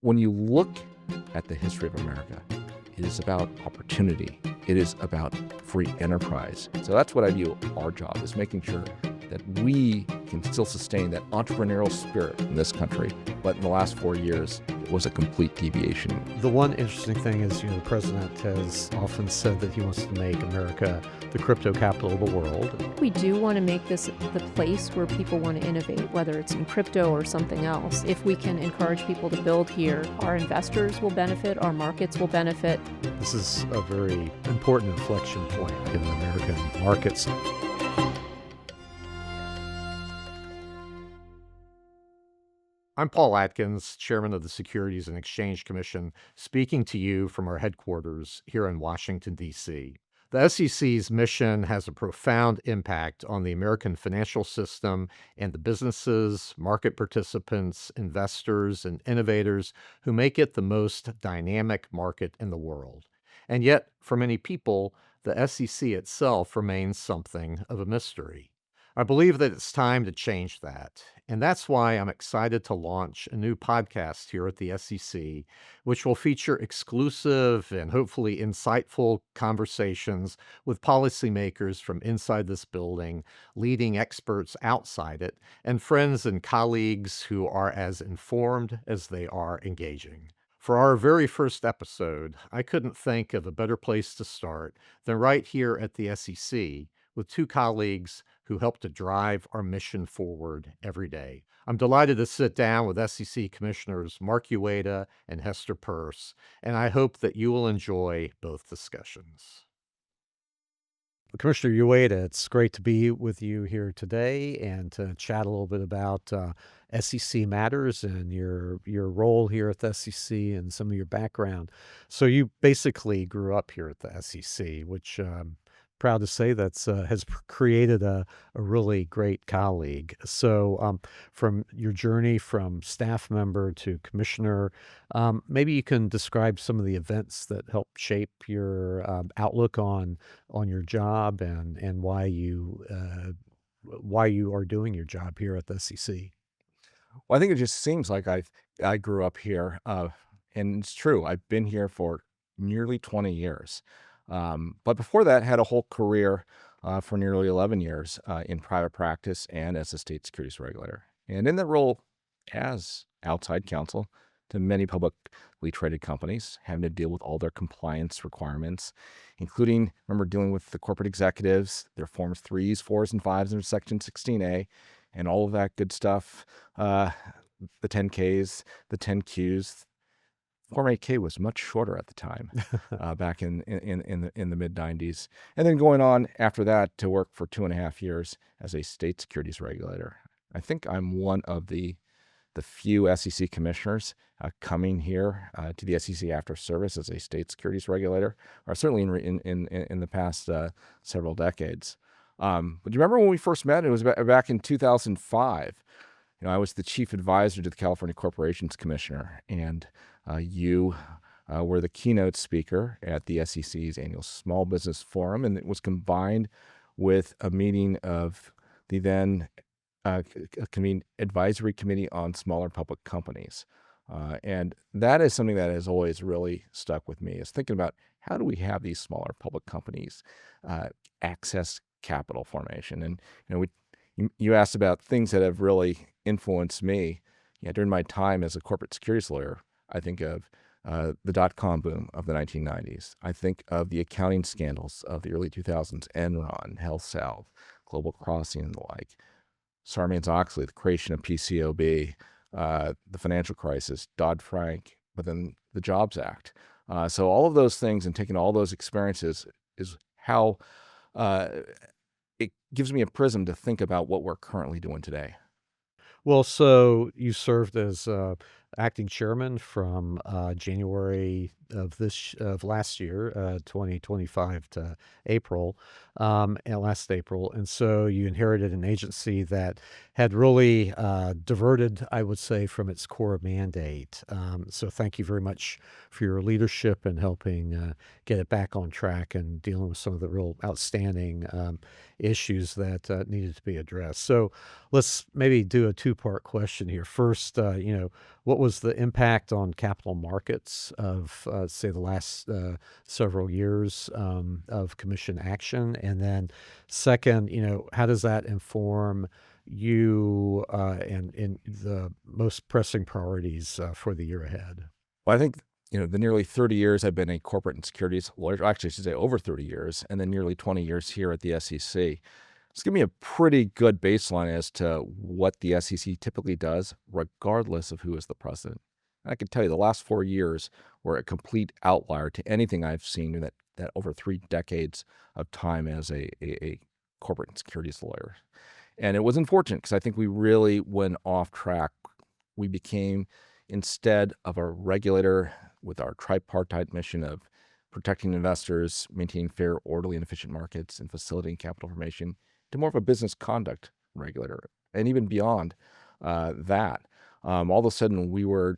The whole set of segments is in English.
When you look at the history of America, it is about opportunity. It is about free enterprise. So that's what I view our job is making sure that we can still sustain that entrepreneurial spirit in this country. But in the last 4 years, it was a complete deviation. The one interesting thing is, the president has often said that he wants to make America the crypto capital of the world. We do want to make this the place where people want to innovate, whether it's in crypto or something else. If we can encourage people to build here, our investors will benefit, our markets will benefit. This is a very important inflection point in the American markets. I'm Paul Atkins, chairman of the Securities and Exchange Commission, speaking to you from our headquarters here in Washington, D.C. The SEC's mission has a profound impact on the American financial system and the businesses, market participants, investors, and innovators who make it the most dynamic market in the world. And yet, for many people, the SEC itself remains something of a mystery. I believe that it's time to change that, and that's why I'm excited to launch a new podcast here at the SEC, which will feature exclusive and hopefully insightful conversations with policymakers from inside this building, leading experts outside it, and friends and colleagues who are as informed as they are engaging. For our very first episode, I couldn't think of a better place to start than right here at the SEC, with two colleagues who help to drive our mission forward every day. I'm delighted to sit down with SEC Commissioners Mark Uyeda and Hester Peirce, and I hope that you will enjoy both discussions. Commissioner Uyeda, it's great to be with you here today and to chat a little bit about SEC matters and your role here at the SEC and some of your background. So you basically grew up here at the SEC, which proud to say that's has created a really great colleague. So from your journey from staff member to commissioner, maybe you can describe some of the events that helped shape your outlook on your job and why you are doing your job here at the SEC. Well, I think it just seems like I grew up here, and it's true. I've been here for nearly 20 years. But before that, had a whole career for nearly 11 years in private practice and as a state securities regulator. And in that role as outside counsel to many publicly traded companies, having to deal with all their compliance requirements, including, remember, dealing with the corporate executives, their Forms 3s, 4s, and 5s under Section 16A, and all of that good stuff, the 10Ks, the 10Qs. Form 8K was much shorter at the time, back in the mid-90s. And then going on after that to work for 2.5 years as a state securities regulator. I think I'm one of the few SEC commissioners coming here to the SEC after service as a state securities regulator, or certainly in the past several decades. But do you remember when we first met? It was back in 2005. I was the chief advisor to the California Corporations Commissioner, and you were the keynote speaker at the SEC's annual Small Business Forum, and it was combined with a meeting of the then Advisory Committee on Smaller Public Companies. And that is something that has always really stuck with me, is thinking about how do we have these smaller public companies access capital formation. And you asked about things that have really influenced me. During my time as a corporate securities lawyer, I think of the dot-com boom of the 1990s. I think of the accounting scandals of the early 2000s, Enron, HealthSouth, Global Crossing, and the like. Sarbanes-Oxley, the creation of PCOB, the financial crisis, Dodd-Frank, but then the Jobs Act. So all of those things and taking all those experiences is how it gives me a prism to think about what we're currently doing today. Well, so you served as acting chairman from January of last year, 2025 to April, and last April, and so you inherited an agency that had really diverted, I would say, from its core mandate. So thank you very much for your leadership and helping get it back on track and dealing with some of the real outstanding issues that needed to be addressed. So let's maybe do a two-part question here. First, what was the impact on capital markets of, say, the last several years of commission action? And then second, how does that inform you and the most pressing priorities for the year ahead? Well, I think, the nearly 30 years I've been a corporate and securities lawyer, actually, I should say over 30 years, and then nearly 20 years here at the SEC, it's given me a pretty good baseline as to what the SEC typically does, regardless of who is the president. I can tell you the last 4 years were a complete outlier to anything I've seen in that over 3 decades of time as a corporate and securities lawyer. And it was unfortunate because I think we really went off track. We became, instead of a regulator with our tripartite mission of protecting investors, maintaining fair, orderly, and efficient markets, and facilitating capital formation, to more of a business conduct regulator. And even beyond that, all of a sudden we were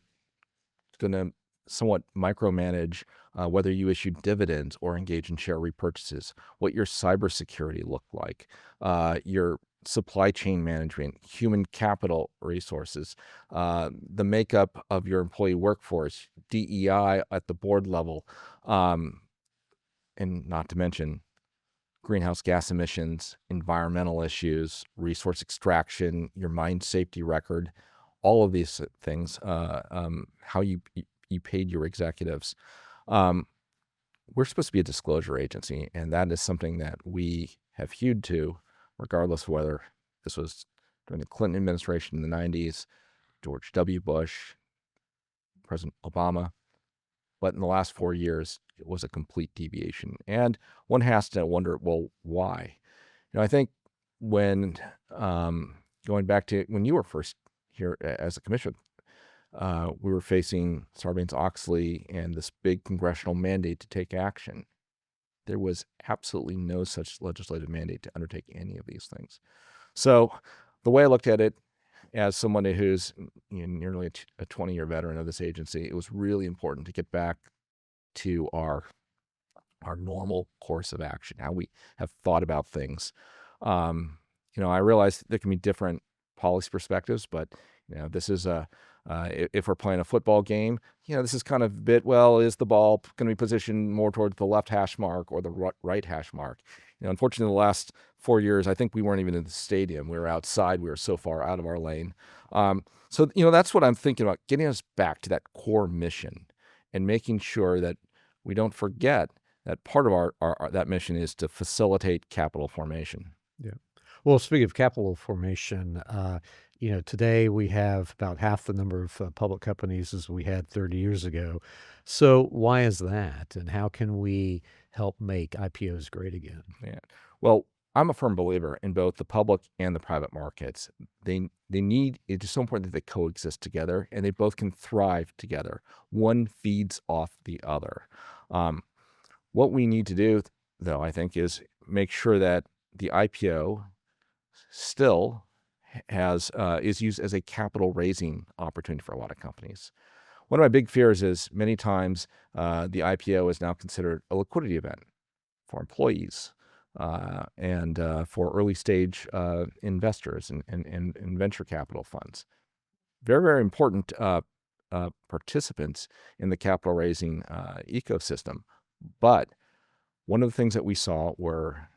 going to somewhat micromanage whether you issued dividends or engage in share repurchases, what your cybersecurity looked like, your supply chain management, human capital resources, the makeup of your employee workforce, DEI at the board level, and not to mention greenhouse gas emissions, environmental issues, resource extraction, your mine safety record, all of these things, how you paid your executives. We're supposed to be a disclosure agency, and that is something that we have hewed to, regardless of whether this was during the Clinton administration in the 90s, George W. Bush, President Obama. But in the last 4 years, it was a complete deviation. And one has to wonder, well, why? I think when, going back to when you were first here as a commissioner, we were facing Sarbanes-Oxley and this big congressional mandate to take action. There was absolutely no such legislative mandate to undertake any of these things. So the way I looked at it, as someone who's nearly a 20-year veteran of this agency, it was really important to get back to our normal course of action, how we have thought about things. I realize there can be different policy perspectives, but this is if we're playing a football game, this is kind of a bit, well, is the ball going to be positioned more towards the left hash mark or the right hash mark? Unfortunately, the last 4 years, I think we weren't even in the stadium. We were outside. We were so far out of our lane. So that's what I'm thinking about, getting us back to that core mission and making sure that we don't forget that part of our that mission is to facilitate capital formation. Yeah. Well, speaking of capital formation, today we have about half the number of public companies as we had 30 years ago. So why is that? And how can we help make IPOs great again? Yeah. Well, I'm a firm believer in both the public and the private markets. It is so important that they coexist together and they both can thrive together. One feeds off the other. What we need to do, though, I think, is make sure that the IPO still is used as a capital raising opportunity for a lot of companies. One of my big fears is many times the IPO is now considered a liquidity event for employees and for early stage investors and venture capital funds. Very, very important participants in the capital raising ecosystem. But one of the things that we saw were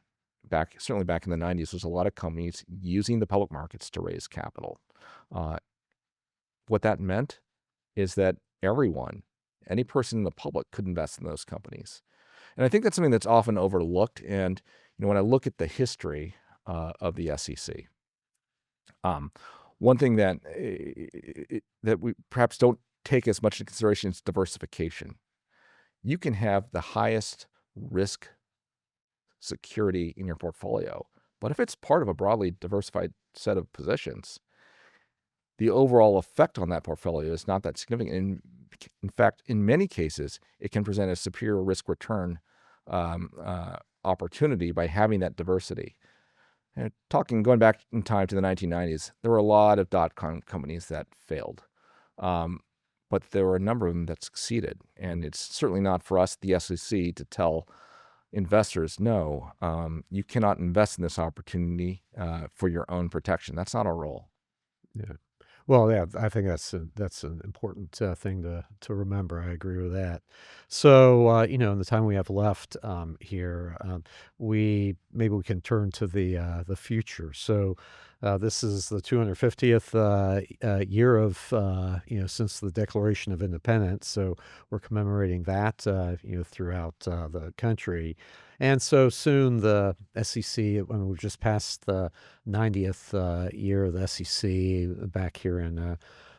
certainly back in the 90s, was a lot of companies using the public markets to raise capital. What that meant is that any person in the public could invest in those companies. And I think that's something that's often overlooked. And when I look at the history of the SEC, one thing that we perhaps don't take as much into consideration is diversification. You can have the highest risk security in your portfolio, but if it's part of a broadly diversified set of positions, the overall effect on that portfolio is not that significant. And In fact, in many cases, it can present a superior risk return opportunity by having that diversity. And going back in time to the 1990s, there were a lot of dot-com companies that failed. But there were a number of them that succeeded. And it's certainly not for us, the SEC, to tell investors, no, you cannot invest in this opportunity for your own protection. That's not our role. Yeah. Well, yeah, I think that's an important thing to remember. I agree with that. So, in the time we have left here, maybe we can turn to the future. So, this is the 250th year of since the Declaration of Independence. So we're commemorating that throughout the country. And so soon the SEC, we've just passed the 90th year of the SEC back here in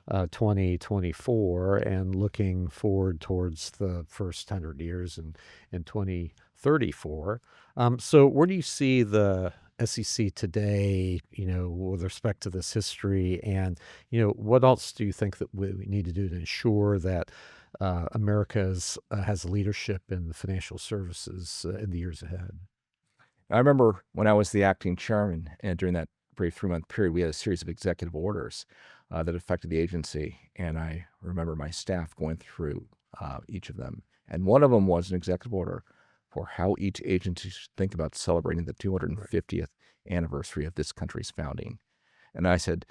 2024, and looking forward towards the first 100 years in 2034. So where do you see the SEC today, with respect to this history, and, what else do you think that we need to do to ensure that America has leadership in the financial services in the years ahead? I remember when I was the acting chairman, and during that brief 3-month period, we had a series of executive orders that affected the agency. And I remember my staff going through each of them. And one of them was an executive order for how each agency should think about celebrating the 250th anniversary of this country's founding. And I said,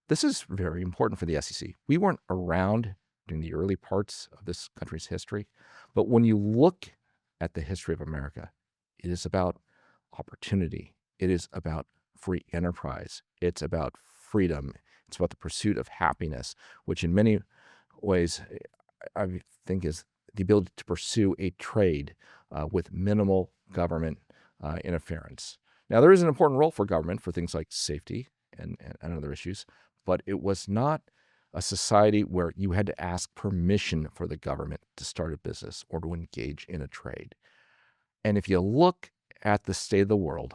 this is very important for the SEC. We weren't around during the early parts of this country's history, but when you look at the history of America, it is about opportunity. It is about free enterprise. It's about freedom. It's about the pursuit of happiness, which in many ways I think is the ability to pursue a trade with minimal government interference. Now, there is an important role for government for things like safety and other issues, but it was not a society where you had to ask permission for the government to start a business or to engage in a trade. And if you look at the state of the world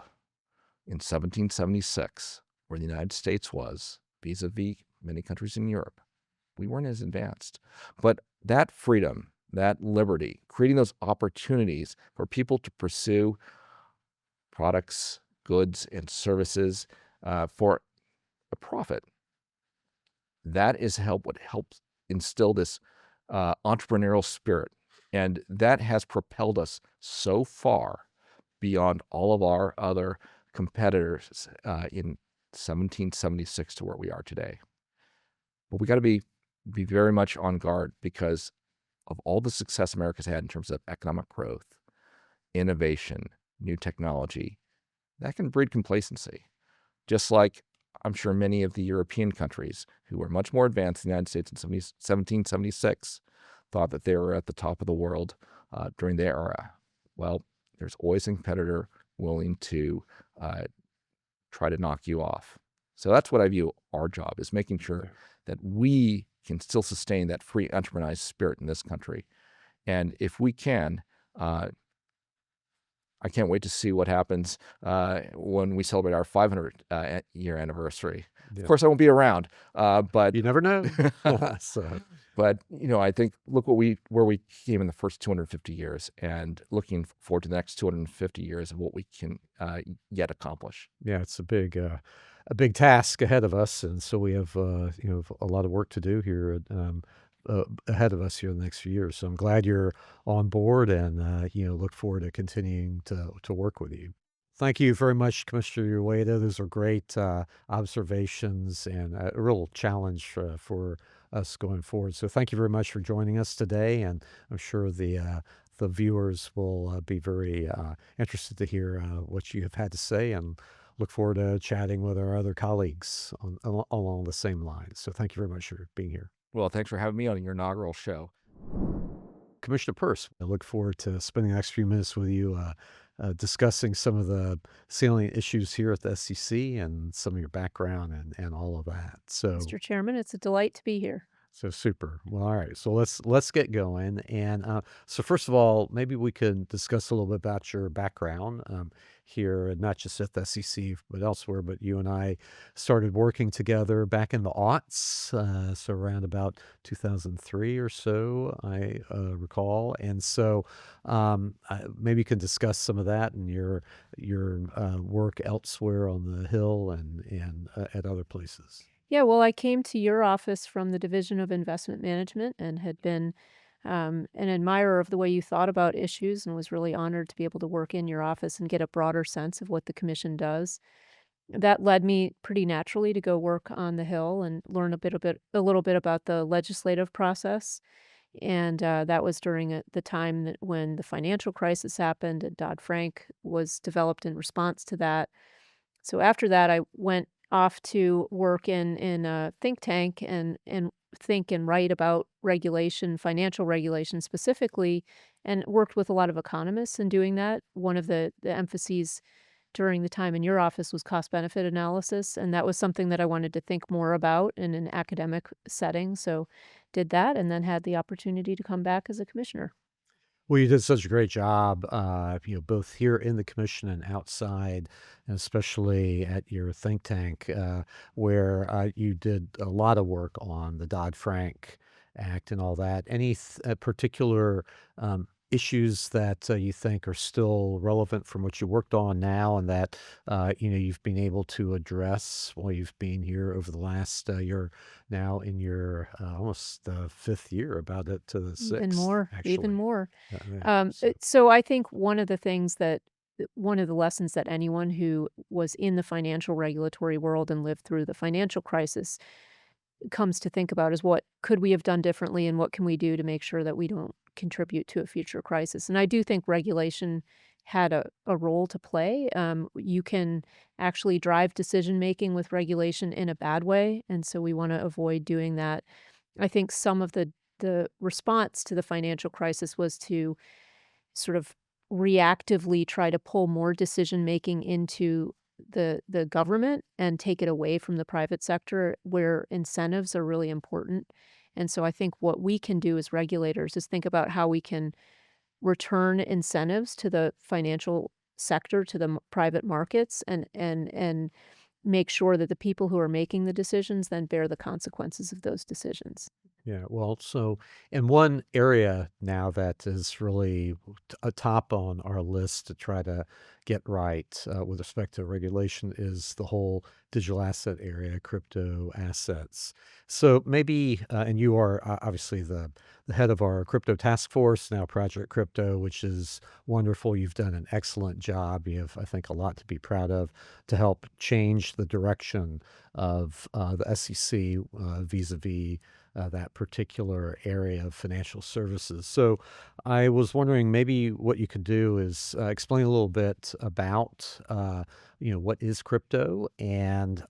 in 1776, where the United States was vis-a-vis many countries in Europe, we weren't as advanced. But that freedom, that liberty, creating those opportunities for people to pursue products, goods, and services for a profit, that is what helps instill this entrepreneurial spirit. And that has propelled us so far beyond all of our other competitors in 1776 to where we are today. But we got to be very much on guard because of all the success America's had in terms of economic growth, innovation, new technology. That can breed complacency. Just like I'm sure many of the European countries who were much more advanced than the United States in 1776 thought that they were at the top of the world during their era. Well, there's always a competitor willing to try to knock you off. So that's what I view our job is making sure that we can still sustain that free enterprise spirit in this country. And if we can, I can't wait to see what happens when we celebrate our 500 year anniversary. Yeah. Of course, I won't be around, but You never know. But I think look where we came in the first 250 years, and looking forward to the next 250 years of what we can yet accomplish. Yeah, it's a big task ahead of us, and so we have a lot of work to do here ahead of us here in the next few years. So I'm glad you're on board, and look forward to continuing to work with you. Thank you very much, Commissioner Uyeda. Those are great observations and a real challenge for us going forward. So thank you very much for joining us today, and I'm sure the viewers will be very interested to hear what you have had to say, and look forward to chatting with our other colleagues along the same lines. So thank you very much for being here. Well, thanks for having me on your inaugural show. Commissioner Peirce, I look forward to spending the next few minutes with you discussing some of the salient issues here at the SEC and some of your background and all of that. So, Mr. Chairman, it's a delight to be here. So super. Well, all right. So let's get going. And so first of all, maybe we can discuss a little bit about your background here, and not just at the SEC but elsewhere. But you and I started working together back in the aughts, so around about 2003 or so, I recall. And so maybe you can discuss some of that and your work elsewhere on the Hill and at other places. Yeah, well, I came to your office from the Division of Investment Management and had been an admirer of the way you thought about issues and was really honored to be able to work in your office and get a broader sense of what the commission does. That led me pretty naturally to go work on the Hill and learn a little bit about the legislative process. And that was during the time when the financial crisis happened and Dodd-Frank was developed in response to that. So after that, I went off to work in a think tank and think and write about regulation, financial regulation specifically, and worked with a lot of economists in doing that. One of the emphases during the time in your office was cost benefit analysis, and that was something that I wanted to think more about in an academic setting. So did that and then had the opportunity to come back as a commissioner. Well, you did such a great job, both here in the commission and outside, and especially at your think tank, where you did a lot of work on the Dodd-Frank Act and all that. Any particular issues that you think are still relevant from what you worked on now, and that you've been able to address while you've been here over the last year, now in your almost fifth year, about it to the Even sixth, more, even actually. more. So So I think one of the lessons that anyone who was in the financial regulatory world and lived through the financial crisis comes to think about is what could we have done differently and what can we do to make sure that we don't contribute to a future crisis. And I do think regulation had a role to play. You can actually drive decision making with regulation in a bad way. And so we want to avoid doing that. I think some of the response to the financial crisis was to sort of reactively try to pull more decision making into the government and take it away from the private sector where incentives are really important. And so I think what we can do as regulators is think about how we can return incentives to the financial sector, to the private markets, and make sure that the people who are making the decisions then bear the consequences of those decisions. yeah, well, so in one area now that is really a top on our list to try to get right with respect to regulation is the whole digital asset area, crypto assets. So maybe, and you are obviously the head of our crypto task force now, Project Crypto, which is wonderful. You've done an excellent job. You have, I think, a lot to be proud of to help change the direction of the SEC vis-a-vis that particular area of financial services. So I was wondering maybe what you could do is explain a little bit about what is crypto and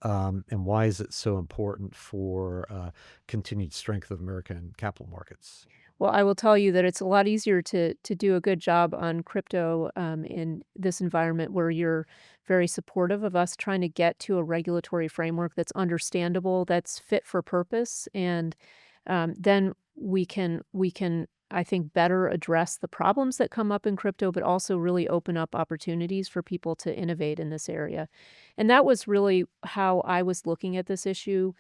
why is it so important for continued strength of American capital markets. Well, I will tell you that it's a lot easier to do a good job on crypto in this environment where you're very supportive of us trying to get to a regulatory framework that's understandable, that's fit for purpose, and then we can I think better address the problems that come up in crypto, but also really open up opportunities for people to innovate in this area. And that was really how I was looking at this issue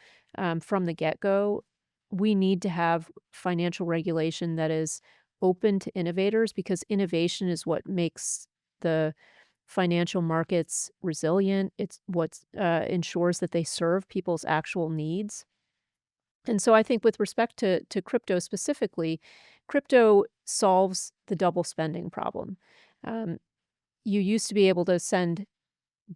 from the get-go. We need to have financial regulation that is open to innovators because innovation is what makes the financial markets resilient. It's what ensures that they serve people's actual needs. And so I think with respect to crypto specifically, crypto solves the double spending problem. Um, you used to be able to send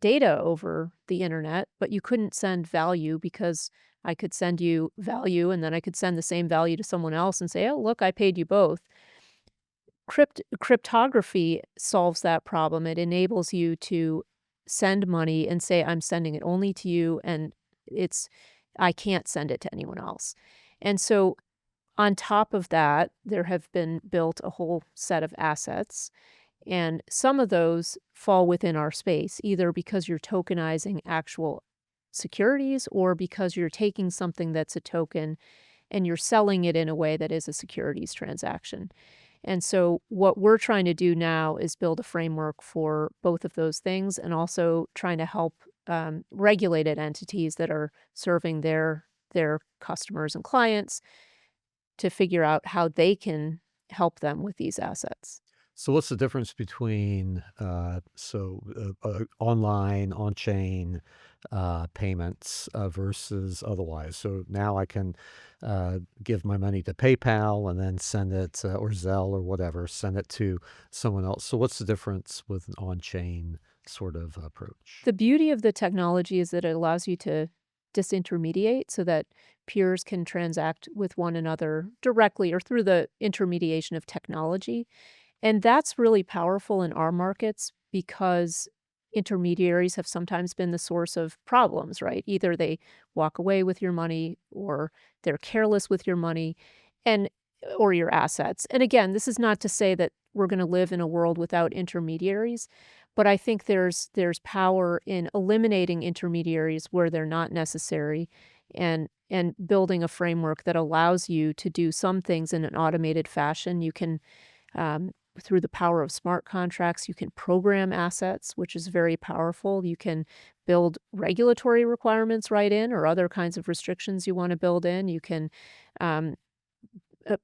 data over the internet, but you couldn't send value because I could send you value and then I could send the same value to someone else and say, oh, look, I paid you both. Cryptography solves that problem. It enables you to send money and say, I'm sending it only to you, and it's I can't send it to anyone else. And so on top of that, there have been built a whole set of assets, and some of those fall within our space, either because you're tokenizing actual securities or because you're taking something that's a token and you're selling it in a way that is a securities transaction. And so what we're trying to do now is build a framework for both of those things, and also trying to help regulated entities that are serving their customers and clients to figure out how they can help them with these assets. So what's the difference between online, on-chain payments versus otherwise? So now I can give my money to PayPal and then send it or Zelle or whatever, send it to someone else. So what's the difference with an on-chain sort of approach? The beauty of the technology is that it allows you to disintermediate so that peers can transact with one another directly or through the intermediation of technology. And that's really powerful in our markets because intermediaries have sometimes been the source of problems, right? Either they walk away with your money or they're careless with your money and or your assets. And again, this is not to say that we're going to live in a world without intermediaries, but I think there's power in eliminating intermediaries where they're not necessary, and building a framework that allows you to do some things in an automated fashion. You can um, through the power of smart contracts, you can program assets, which is very powerful. You can build regulatory requirements right in, or other kinds of restrictions you want to build in. You can um,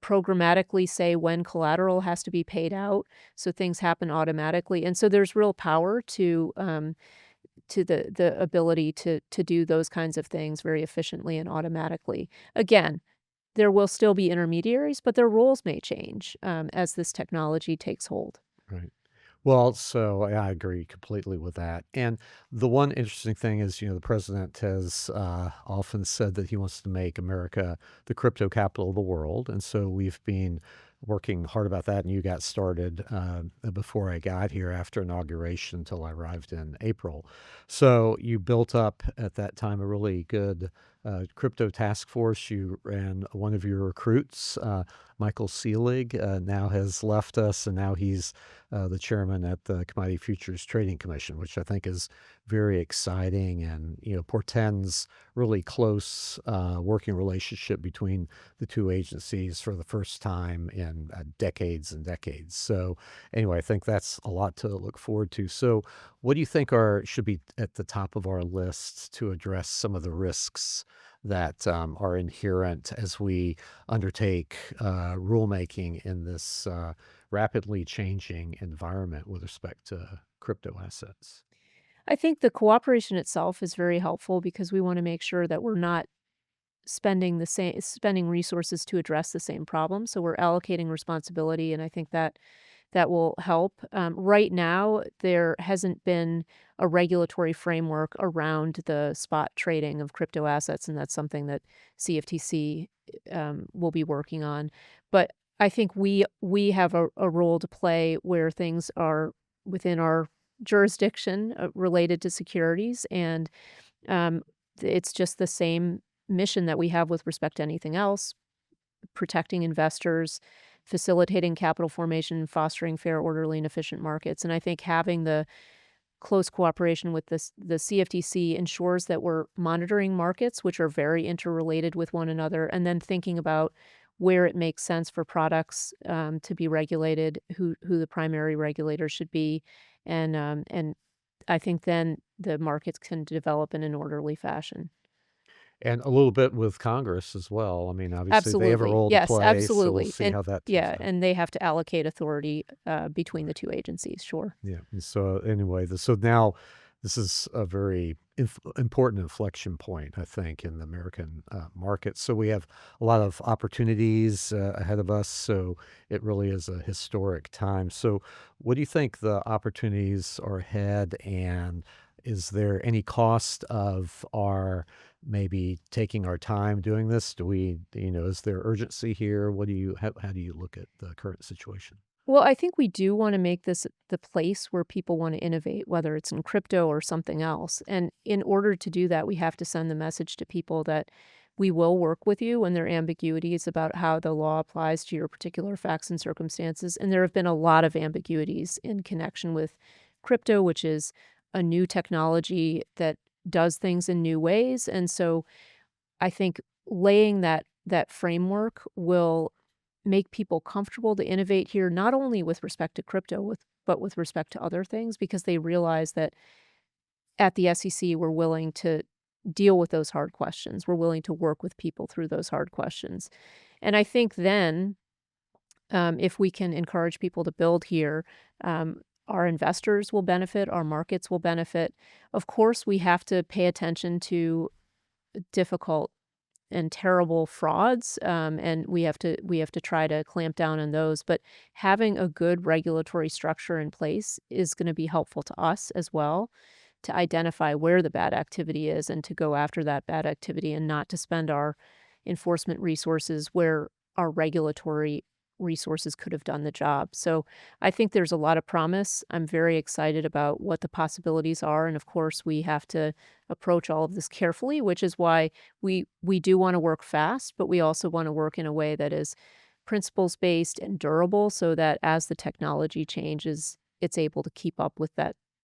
programmatically say when collateral has to be paid out, so things happen automatically. And so there's real power to the ability to do those kinds of things very efficiently and automatically. Again, there will still be intermediaries, but their roles may change as this technology takes hold. Right. Well, so I agree completely with that. And the one interesting thing is, the president has often said that he wants to make America the crypto capital of the world. And so we've been working hard about that. And you got started before I got here after inauguration until I arrived in April. So you built up at that time a really good crypto task force. You ran one of your recruits, Michael Seelig, now has left us, and now he's the chairman at the Commodity Futures Trading Commission, which I think is very exciting and portends really close working relationship between the two agencies for the first time in decades and decades. So anyway, I think that's a lot to look forward to. So what do you think should be at the top of our list to address some of the risks that are inherent as we undertake rulemaking in this rapidly changing environment with respect to crypto assets? I think the cooperation itself is very helpful because we want to make sure that we're not spending resources to address the same problem. So we're allocating responsibility, and I think that will help. Right now, there hasn't been a regulatory framework around the spot trading of crypto assets, and that's something that CFTC will be working on. But I think we have a role to play where things are within our jurisdiction related to securities, and um, it's just the same mission that we have with respect to anything else: protecting investors, facilitating capital formation, fostering fair, orderly, and efficient markets. And I think having the close cooperation with the CFTC ensures that we're monitoring markets, which are very interrelated with one another, and then thinking about where it makes sense for products to be regulated, who the primary regulator should be, and I think then the markets can develop in an orderly fashion. And a little bit with Congress as well. I mean, obviously they have a Absolutely. role to Yes, play, so we'll absolutely. see And how that turns yeah, out. and they have to allocate authority between the two agencies, sure. Yeah. And so anyway, so now this is a very important inflection point, I think, in the American market. So we have a lot of opportunities ahead of us. So it really is a historic time. So what do you think the opportunities are ahead? And is there any cost of our maybe taking our time doing this? Do we, is there urgency here? How do you look at the current situation? Well, I think we do want to make this the place where people want to innovate, whether it's in crypto or something else. And in order to do that, we have to send the message to people that we will work with you when there are ambiguities about how the law applies to your particular facts and circumstances. And there have been a lot of ambiguities in connection with crypto, which is a new technology that does things in new ways. And so I think laying that that framework will make people comfortable to innovate here, not only with respect to crypto, but with respect to other things, because they realize that at the SEC, we're willing to deal with those hard questions. We're willing to work with people through those hard questions. And I think then, if we can encourage people to build here, our investors will benefit, our markets will benefit. Of course, we have to pay attention to difficult and terrible frauds, and we have to try to clamp down on those. But having a good regulatory structure in place is going to be helpful to us as well, to identify where the bad activity is and to go after that bad activity, and not to spend our enforcement resources where our regulatory resources could have done the job. So I think there's a lot of promise. I'm very excited about what the possibilities are. And of course, we have to approach all of this carefully, which is why we do want to work fast, but we also want to work in a way that is principles based and durable, so that as the technology changes, it's able to keep up with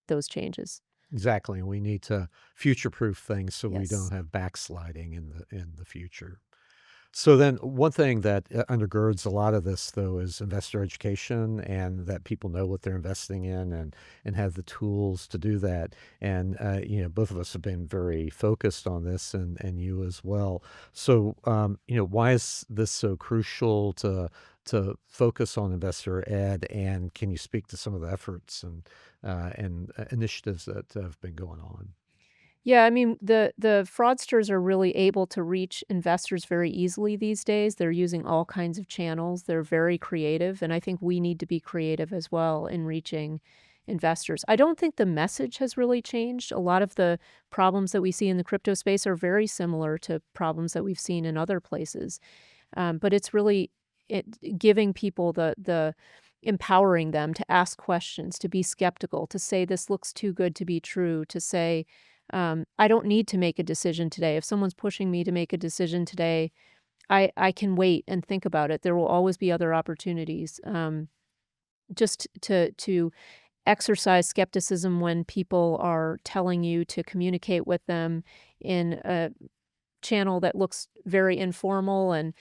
those changes. Exactly. And we need to future-proof things so we Yes. don't have backsliding in the future. So then one thing that undergirds a lot of this, though, is investor education, and that people know what they're investing in and have the tools to do that. And, both of us have been very focused on this, and you as well. So, why is this so crucial to focus on investor ed? And can you speak to some of the efforts and initiatives that have been going on? Yeah, I mean, the fraudsters are really able to reach investors very easily these days. They're using all kinds of channels. They're very creative, and I think we need to be creative as well in reaching investors. I don't think the message has really changed. A lot of the problems that we see in the crypto space are very similar to problems that we've seen in other places. But it's really giving people the empowering them to ask questions, to be skeptical, to say this looks too good to be true, to say I don't need to make a decision today. If someone's pushing me to make a decision today, I can wait and think about it. There will always be other opportunities. Just to exercise skepticism when people are telling you to communicate with them in a channel that looks very informal, and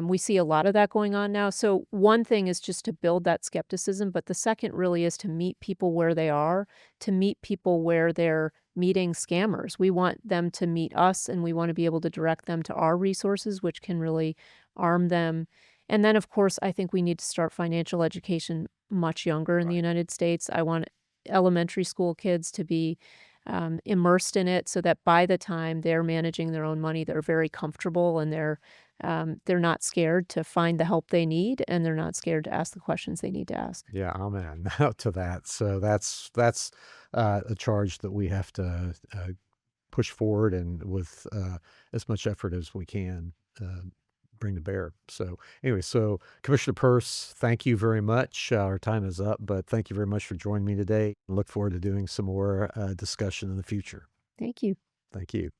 we see a lot of that going on now. So one thing is just to build that skepticism, but the second really is to meet people where they are, to meet people where they're meeting scammers. We want them to meet us, and we want to be able to direct them to our resources, which can really arm them. And then, of course, I think we need to start financial education much younger in the Right. United States. I want elementary school kids to be immersed in it, so that by the time they're managing their own money, they're very comfortable, and they're not scared to find the help they need, and they're not scared to ask the questions they need to ask. Yeah, amen to that. So that's a charge that we have to push forward and with as much effort as we can bring to bear. So anyway, so Commissioner Peirce, thank you very much. Our time is up, but thank you very much for joining me today. Look forward to doing some more discussion in the future. Thank you. Thank you.